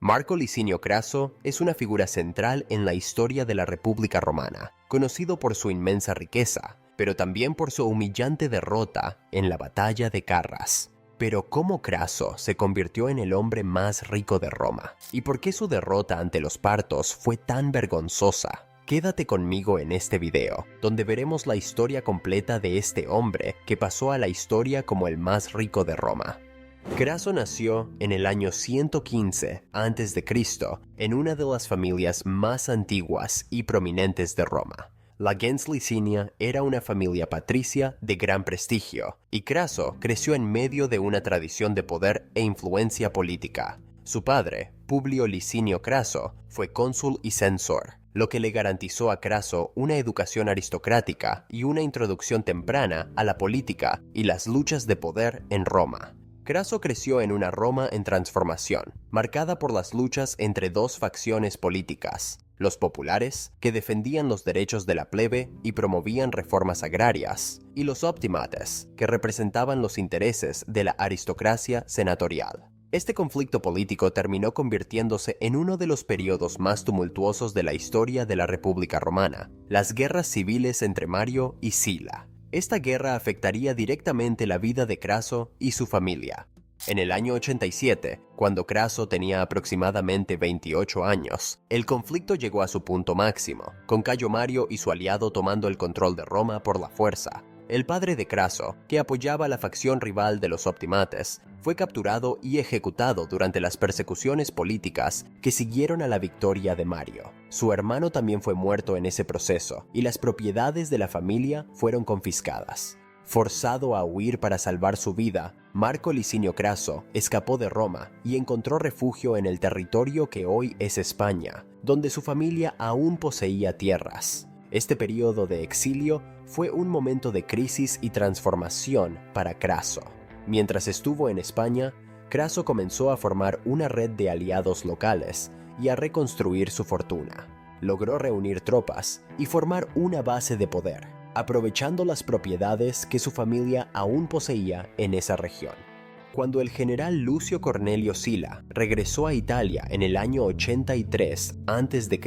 Marco Licinio Craso es una figura central en la historia de la República Romana, conocido por su inmensa riqueza, pero también por su humillante derrota en la batalla de Carras. Pero ¿cómo Craso se convirtió en el hombre más rico de Roma? ¿Y por qué su derrota ante los partos fue tan vergonzosa? Quédate conmigo en este video, donde veremos la historia completa de este hombre que pasó a la historia como el más rico de Roma. Craso nació en el año 115 a.C. en una de las familias más antiguas y prominentes de Roma. La gens Licinia era una familia patricia de gran prestigio, y Craso creció en medio de una tradición de poder e influencia política. Su padre, Publio Licinio Craso, fue cónsul y censor, lo que le garantizó a Craso una educación aristocrática y una introducción temprana a la política y las luchas de poder en Roma. Craso creció en una Roma en transformación, marcada por las luchas entre dos facciones políticas: los populares, que defendían los derechos de la plebe y promovían reformas agrarias, y los optimates, que representaban los intereses de la aristocracia senatorial. Este conflicto político terminó convirtiéndose en uno de los periodos más tumultuosos de la historia de la República Romana, las guerras civiles entre Mario y Sila. Esta guerra afectaría directamente la vida de Craso y su familia. En el año 87, cuando Craso tenía aproximadamente 28 años, el conflicto llegó a su punto máximo, con Cayo Mario y su aliado tomando el control de Roma por la fuerza. El padre de Craso, que apoyaba a la facción rival de los optimates, fue capturado y ejecutado durante las persecuciones políticas que siguieron a la victoria de Mario. Su hermano también fue muerto en ese proceso, y las propiedades de la familia fueron confiscadas. Forzado a huir para salvar su vida, Marco Licinio Craso escapó de Roma y encontró refugio en el territorio que hoy es España, donde su familia aún poseía tierras. Este periodo de exilio fue un momento de crisis y transformación para Craso. Mientras estuvo en España, Craso comenzó a formar una red de aliados locales y a reconstruir su fortuna. Logró reunir tropas y formar una base de poder, aprovechando las propiedades que su familia aún poseía en esa región. Cuando el general Lucio Cornelio Sila regresó a Italia en el año 83 a.C.,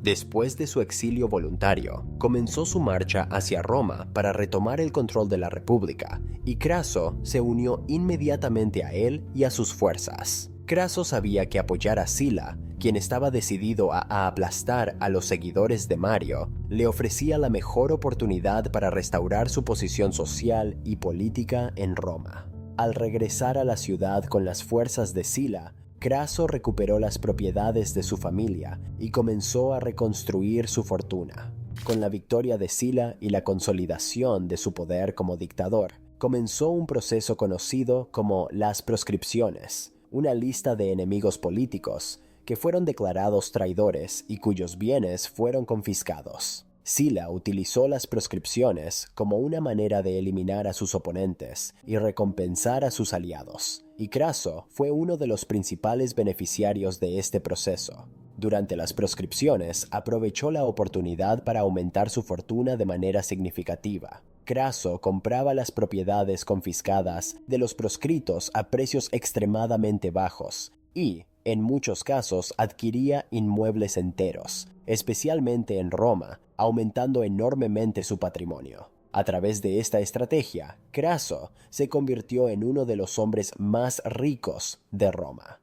después de su exilio voluntario, comenzó su marcha hacia Roma para retomar el control de la República, y Craso se unió inmediatamente a él y a sus fuerzas. Craso sabía que apoyar a Sila, quien estaba decidido a aplastar a los seguidores de Mario, le ofrecía la mejor oportunidad para restaurar su posición social y política en Roma. Al regresar a la ciudad con las fuerzas de Sila, Craso recuperó las propiedades de su familia y comenzó a reconstruir su fortuna. Con la victoria de Sila y la consolidación de su poder como dictador, comenzó un proceso conocido como las proscripciones, una lista de enemigos políticos que fueron declarados traidores y cuyos bienes fueron confiscados. Sila utilizó las proscripciones como una manera de eliminar a sus oponentes y recompensar a sus aliados, y Craso fue uno de los principales beneficiarios de este proceso. Durante las proscripciones, aprovechó la oportunidad para aumentar su fortuna de manera significativa. Craso compraba las propiedades confiscadas de los proscritos a precios extremadamente bajos y, en muchos casos, adquiría inmuebles enteros, especialmente en Roma, aumentando enormemente su patrimonio. A través de esta estrategia, Craso se convirtió en uno de los hombres más ricos de Roma.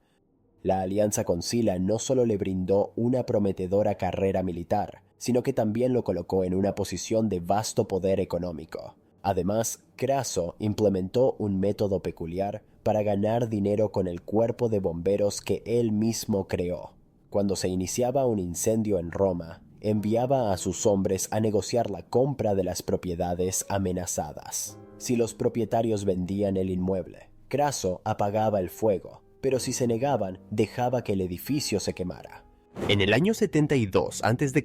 La alianza con Sila no solo le brindó una prometedora carrera militar, sino que también lo colocó en una posición de vasto poder económico. Además, Craso implementó un método peculiar para ganar dinero con el cuerpo de bomberos que él mismo creó. Cuando se iniciaba un incendio en Roma, enviaba a sus hombres a negociar la compra de las propiedades amenazadas. Si los propietarios vendían el inmueble, Craso apagaba el fuego, pero si se negaban, dejaba que el edificio se quemara. En el año 72 a.C.,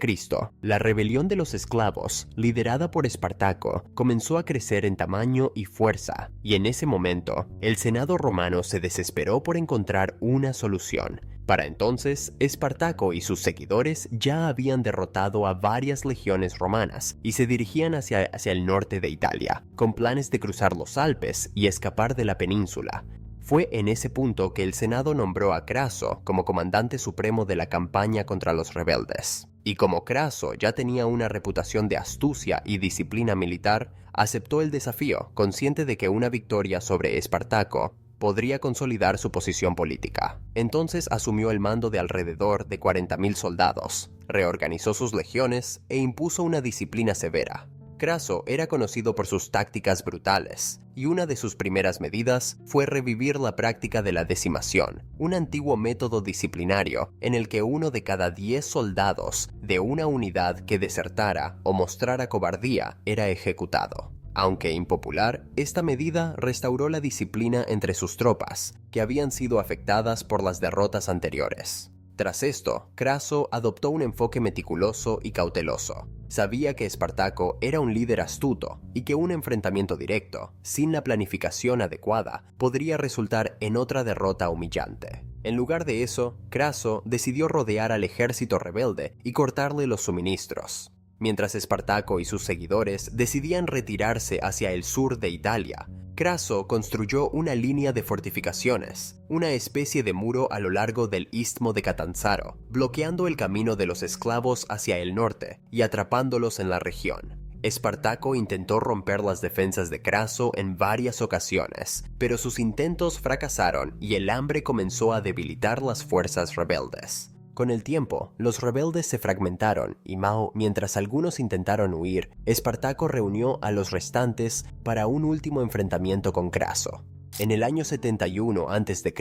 la rebelión de los esclavos, liderada por Espartaco, comenzó a crecer en tamaño y fuerza, y en ese momento, el Senado romano se desesperó por encontrar una solución. Para entonces, Espartaco y sus seguidores ya habían derrotado a varias legiones romanas y se dirigían hacia el norte de Italia, con planes de cruzar los Alpes y escapar de la península. Fue en ese punto que el Senado nombró a Craso como comandante supremo de la campaña contra los rebeldes. Y como Craso ya tenía una reputación de astucia y disciplina militar, aceptó el desafío, consciente de que una victoria sobre Espartaco podría consolidar su posición política. Entonces asumió el mando de alrededor de 40.000 soldados, reorganizó sus legiones e impuso una disciplina severa. Craso era conocido por sus tácticas brutales, y una de sus primeras medidas fue revivir la práctica de la decimación, un antiguo método disciplinario en el que 1 de cada 10 soldados de una unidad que desertara o mostrara cobardía era ejecutado. Aunque impopular, esta medida restauró la disciplina entre sus tropas, que habían sido afectadas por las derrotas anteriores. Tras esto, Craso adoptó un enfoque meticuloso y cauteloso. Sabía que Espartaco era un líder astuto y que un enfrentamiento directo, sin la planificación adecuada, podría resultar en otra derrota humillante. En lugar de eso, Craso decidió rodear al ejército rebelde y cortarle los suministros. Mientras Espartaco y sus seguidores decidían retirarse hacia el sur de Italia, Craso construyó una línea de fortificaciones, una especie de muro a lo largo del istmo de Catanzaro, bloqueando el camino de los esclavos hacia el norte y atrapándolos en la región. Espartaco intentó romper las defensas de Craso en varias ocasiones, pero sus intentos fracasaron y el hambre comenzó a debilitar las fuerzas rebeldes. Con el tiempo, los rebeldes se fragmentaron y mientras algunos intentaron huir, Espartaco reunió a los restantes para un último enfrentamiento con Craso. En el año 71 a.C.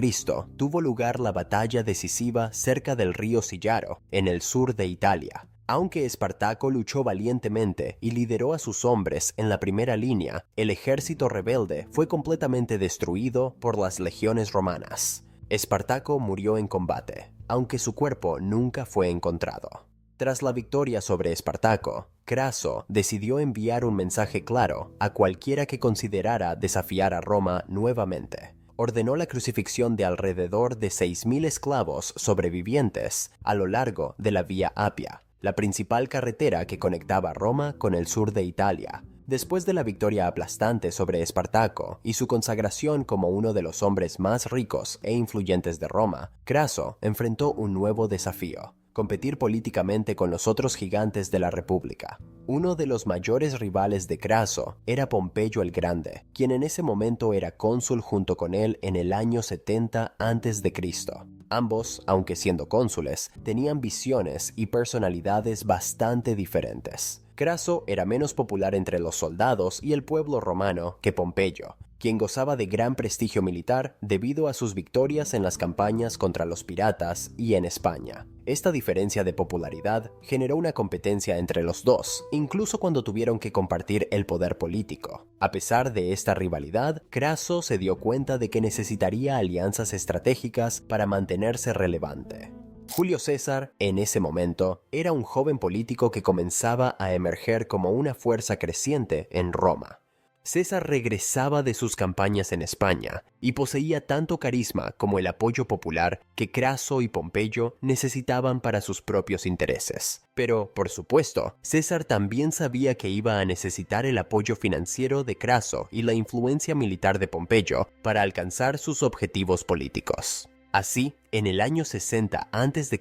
tuvo lugar la batalla decisiva cerca del río Sillaro, en el sur de Italia. Aunque Espartaco luchó valientemente y lideró a sus hombres en la primera línea, el ejército rebelde fue completamente destruido por las legiones romanas. Espartaco murió en combate, aunque su cuerpo nunca fue encontrado. Tras la victoria sobre Espartaco, Craso decidió enviar un mensaje claro a cualquiera que considerara desafiar a Roma nuevamente. Ordenó la crucifixión de alrededor de 6.000 esclavos sobrevivientes a lo largo de la Vía Apia, la principal carretera que conectaba Roma con el sur de Italia. Después de la victoria aplastante sobre Espartaco y su consagración como uno de los hombres más ricos e influyentes de Roma, Craso enfrentó un nuevo desafío: competir políticamente con los otros gigantes de la República. Uno de los mayores rivales de Craso era Pompeyo el Grande, quien en ese momento era cónsul junto con él en el año 70 a.C. Ambos, aunque siendo cónsules, tenían visiones y personalidades bastante diferentes. Craso era menos popular entre los soldados y el pueblo romano que Pompeyo, quien gozaba de gran prestigio militar debido a sus victorias en las campañas contra los piratas y en España. Esta diferencia de popularidad generó una competencia entre los dos, incluso cuando tuvieron que compartir el poder político. A pesar de esta rivalidad, Craso se dio cuenta de que necesitaría alianzas estratégicas para mantenerse relevante. Julio César, en ese momento, era un joven político que comenzaba a emerger como una fuerza creciente en Roma. César regresaba de sus campañas en España y poseía tanto carisma como el apoyo popular que Craso y Pompeyo necesitaban para sus propios intereses. Pero, por supuesto, César también sabía que iba a necesitar el apoyo financiero de Craso y la influencia militar de Pompeyo para alcanzar sus objetivos políticos. Así, en el año 60 a.C.,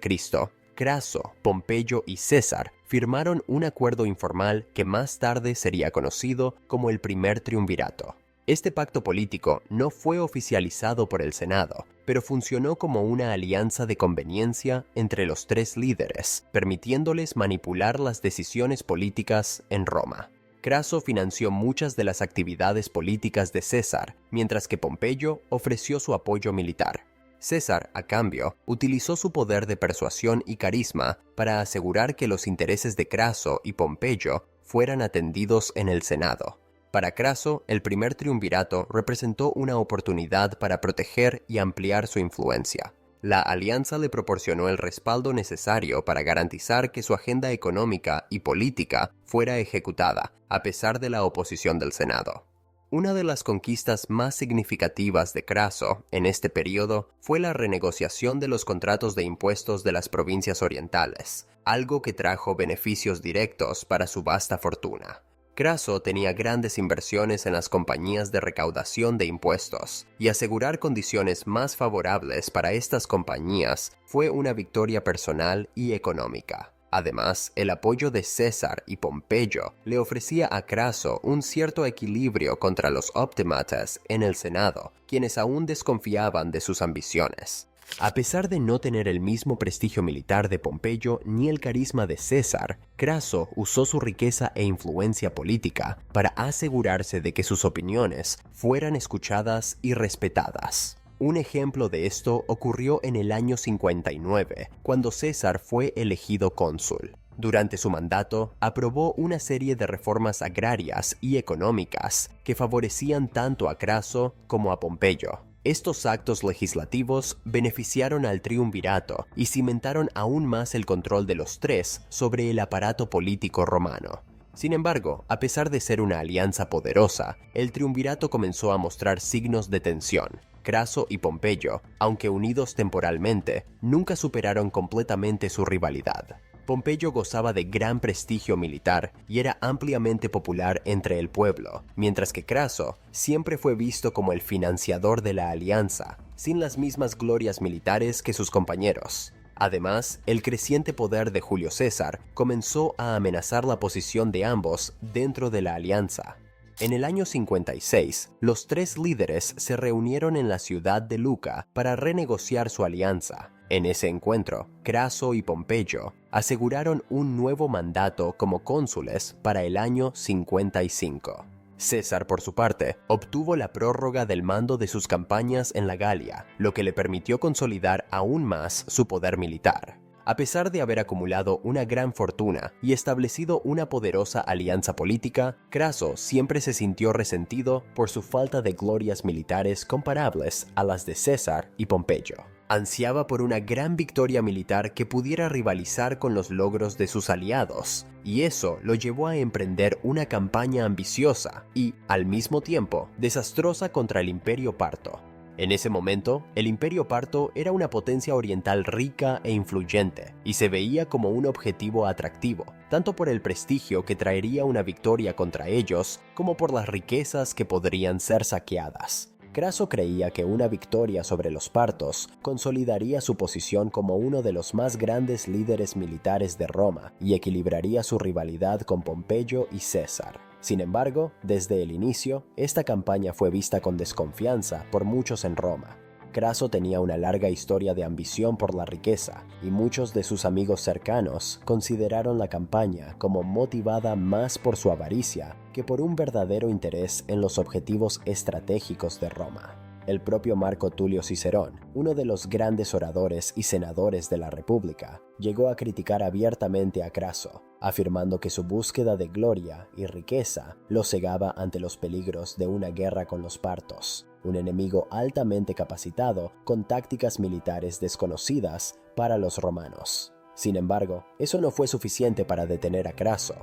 Craso, Pompeyo y César firmaron un acuerdo informal que más tarde sería conocido como el Primer Triunvirato. Este pacto político no fue oficializado por el Senado, pero funcionó como una alianza de conveniencia entre los tres líderes, permitiéndoles manipular las decisiones políticas en Roma. Craso financió muchas de las actividades políticas de César, mientras que Pompeyo ofreció su apoyo militar. César, a cambio, utilizó su poder de persuasión y carisma para asegurar que los intereses de Craso y Pompeyo fueran atendidos en el Senado. Para Craso, el Primer Triunvirato representó una oportunidad para proteger y ampliar su influencia. La alianza le proporcionó el respaldo necesario para garantizar que su agenda económica y política fuera ejecutada, a pesar de la oposición del Senado. Una de las conquistas más significativas de Craso en este periodo fue la renegociación de los contratos de impuestos de las provincias orientales, algo que trajo beneficios directos para su vasta fortuna. Craso tenía grandes inversiones en las compañías de recaudación de impuestos, y asegurar condiciones más favorables para estas compañías fue una victoria personal y económica. Además, el apoyo de César y Pompeyo le ofrecía a Craso un cierto equilibrio contra los óptimatas en el Senado, quienes aún desconfiaban de sus ambiciones. A pesar de no tener el mismo prestigio militar de Pompeyo ni el carisma de César, Craso usó su riqueza e influencia política para asegurarse de que sus opiniones fueran escuchadas y respetadas. Un ejemplo de esto ocurrió en el año 59, cuando César fue elegido cónsul. Durante su mandato, aprobó una serie de reformas agrarias y económicas que favorecían tanto a Craso como a Pompeyo. Estos actos legislativos beneficiaron al triunvirato y cimentaron aún más el control de los tres sobre el aparato político romano. Sin embargo, a pesar de ser una alianza poderosa, el triunvirato comenzó a mostrar signos de tensión. Craso y Pompeyo, aunque unidos temporalmente, nunca superaron completamente su rivalidad. Pompeyo gozaba de gran prestigio militar y era ampliamente popular entre el pueblo, mientras que Craso siempre fue visto como el financiador de la alianza, sin las mismas glorias militares que sus compañeros. Además, el creciente poder de Julio César comenzó a amenazar la posición de ambos dentro de la alianza. En el año 56, los tres líderes se reunieron en la ciudad de Luca para renegociar su alianza. En ese encuentro, Craso y Pompeyo aseguraron un nuevo mandato como cónsules para el año 55. César, por su parte, obtuvo la prórroga del mando de sus campañas en la Galia, lo que le permitió consolidar aún más su poder militar. A pesar de haber acumulado una gran fortuna y establecido una poderosa alianza política, Craso siempre se sintió resentido por su falta de glorias militares comparables a las de César y Pompeyo. Ansiaba por una gran victoria militar que pudiera rivalizar con los logros de sus aliados, y eso lo llevó a emprender una campaña ambiciosa y, al mismo tiempo, desastrosa contra el Imperio Parto. En ese momento, el Imperio Parto era una potencia oriental rica e influyente, y se veía como un objetivo atractivo, tanto por el prestigio que traería una victoria contra ellos, como por las riquezas que podrían ser saqueadas. Craso creía que una victoria sobre los partos consolidaría su posición como uno de los más grandes líderes militares de Roma y equilibraría su rivalidad con Pompeyo y César. Sin embargo, desde el inicio, esta campaña fue vista con desconfianza por muchos en Roma. Craso tenía una larga historia de ambición por la riqueza, y muchos de sus amigos cercanos consideraron la campaña como motivada más por su avaricia que por un verdadero interés en los objetivos estratégicos de Roma. El propio Marco Tulio Cicerón, uno de los grandes oradores y senadores de la República, llegó a criticar abiertamente a Craso, afirmando que su búsqueda de gloria y riqueza lo cegaba ante los peligros de una guerra con los partos, un enemigo altamente capacitado con tácticas militares desconocidas para los romanos. Sin embargo, eso no fue suficiente para detener a Craso.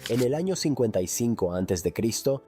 En el año 55 a.C.,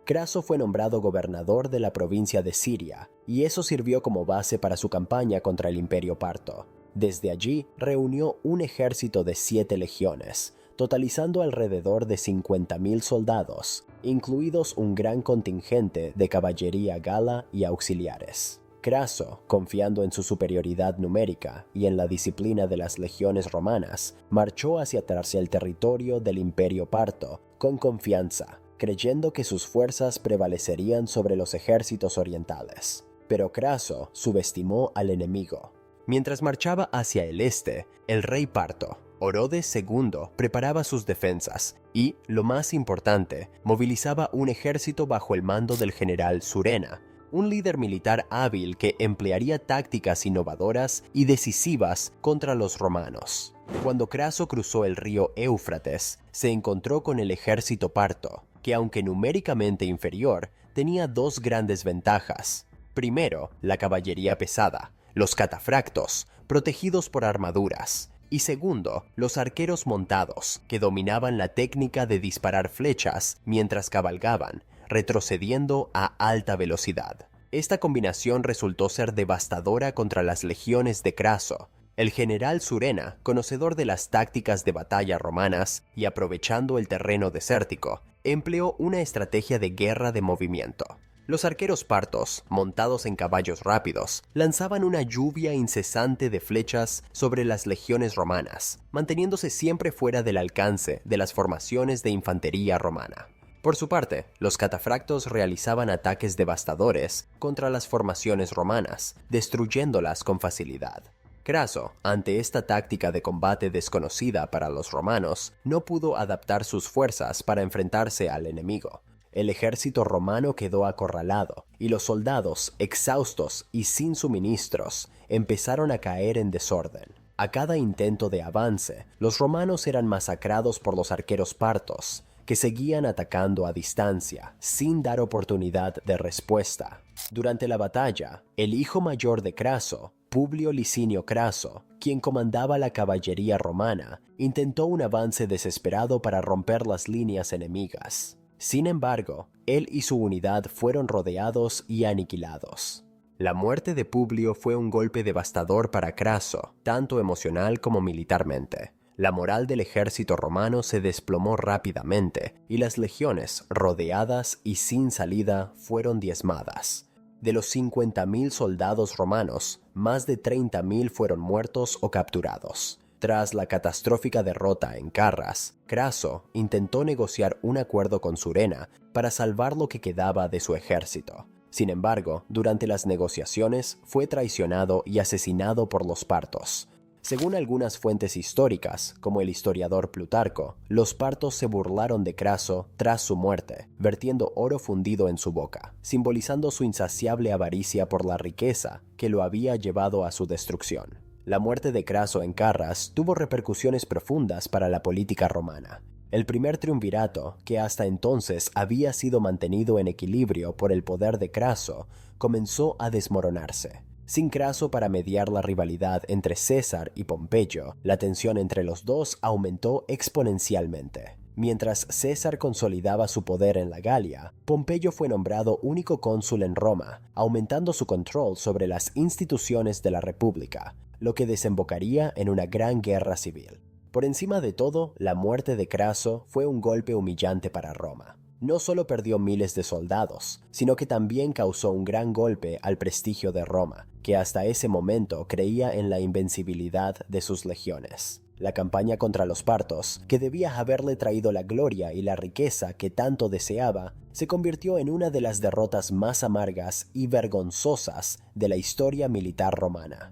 Craso fue nombrado gobernador de la provincia de Siria, y eso sirvió como base para su campaña contra el Imperio Parto. Desde allí, reunió un ejército de 7 legiones, totalizando alrededor de 50.000 soldados, incluidos un gran contingente de caballería gala y auxiliares. Craso, confiando en su superioridad numérica y en la disciplina de las legiones romanas, marchó hacia el territorio del Imperio Parto con confianza, creyendo que sus fuerzas prevalecerían sobre los ejércitos orientales. Pero Craso subestimó al enemigo. Mientras marchaba hacia el este, el rey parto, Orodes II, preparaba sus defensas y, lo más importante, movilizaba un ejército bajo el mando del general Surena, un líder militar hábil que emplearía tácticas innovadoras y decisivas contra los romanos. Cuando Craso cruzó el río Éufrates, se encontró con el ejército parto, que aunque numéricamente inferior, tenía 2 grandes ventajas. Primero, la caballería pesada, los catafractos, protegidos por armaduras, y segundo, los arqueros montados, que dominaban la técnica de disparar flechas mientras cabalgaban, retrocediendo a alta velocidad. Esta combinación resultó ser devastadora contra las legiones de Craso, El general Surena, conocedor de las tácticas de batalla romanas y aprovechando el terreno desértico, empleó una estrategia de guerra de movimiento. Los arqueros partos, montados en caballos rápidos, lanzaban una lluvia incesante de flechas sobre las legiones romanas, manteniéndose siempre fuera del alcance de las formaciones de infantería romana. Por su parte, los catafractos realizaban ataques devastadores contra las formaciones romanas, destruyéndolas con facilidad. Craso, ante esta táctica de combate desconocida para los romanos, no pudo adaptar sus fuerzas para enfrentarse al enemigo. El ejército romano quedó acorralado, y los soldados, exhaustos y sin suministros, empezaron a caer en desorden. A cada intento de avance, los romanos eran masacrados por los arqueros partos, que seguían atacando a distancia, sin dar oportunidad de respuesta. Durante la batalla, el hijo mayor de Craso, Publio Licinio Craso, quien comandaba la caballería romana, intentó un avance desesperado para romper las líneas enemigas. Sin embargo, él y su unidad fueron rodeados y aniquilados. La muerte de Publio fue un golpe devastador para Craso, tanto emocional como militarmente. La moral del ejército romano se desplomó rápidamente y las legiones, rodeadas y sin salida, fueron diezmadas. De los 50.000 soldados romanos, más de 30.000 fueron muertos o capturados. Tras la catastrófica derrota en Carras, Craso intentó negociar un acuerdo con Surena para salvar lo que quedaba de su ejército. Sin embargo, durante las negociaciones fue traicionado y asesinado por los partos. Según algunas fuentes históricas, como el historiador Plutarco, los partos se burlaron de Craso tras su muerte, vertiendo oro fundido en su boca, simbolizando su insaciable avaricia por la riqueza que lo había llevado a su destrucción. La muerte de Craso en Carras tuvo repercusiones profundas para la política romana. El primer triunvirato, que hasta entonces había sido mantenido en equilibrio por el poder de Craso, comenzó a desmoronarse. Sin Craso para mediar la rivalidad entre César y Pompeyo, la tensión entre los dos aumentó exponencialmente. Mientras César consolidaba su poder en la Galia, Pompeyo fue nombrado único cónsul en Roma, aumentando su control sobre las instituciones de la República, lo que desembocaría en una gran guerra civil. Por encima de todo, la muerte de Craso fue un golpe humillante para Roma. No solo perdió miles de soldados, sino que también causó un gran golpe al prestigio de Roma, que hasta ese momento creía en la invencibilidad de sus legiones. La campaña contra los partos, que debía haberle traído la gloria y la riqueza que tanto deseaba, se convirtió en una de las derrotas más amargas y vergonzosas de la historia militar romana.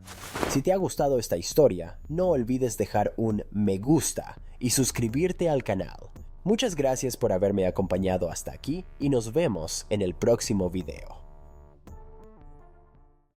Si te ha gustado esta historia, no olvides dejar un me gusta y suscribirte al canal. Muchas gracias por haberme acompañado hasta aquí y nos vemos en el próximo video.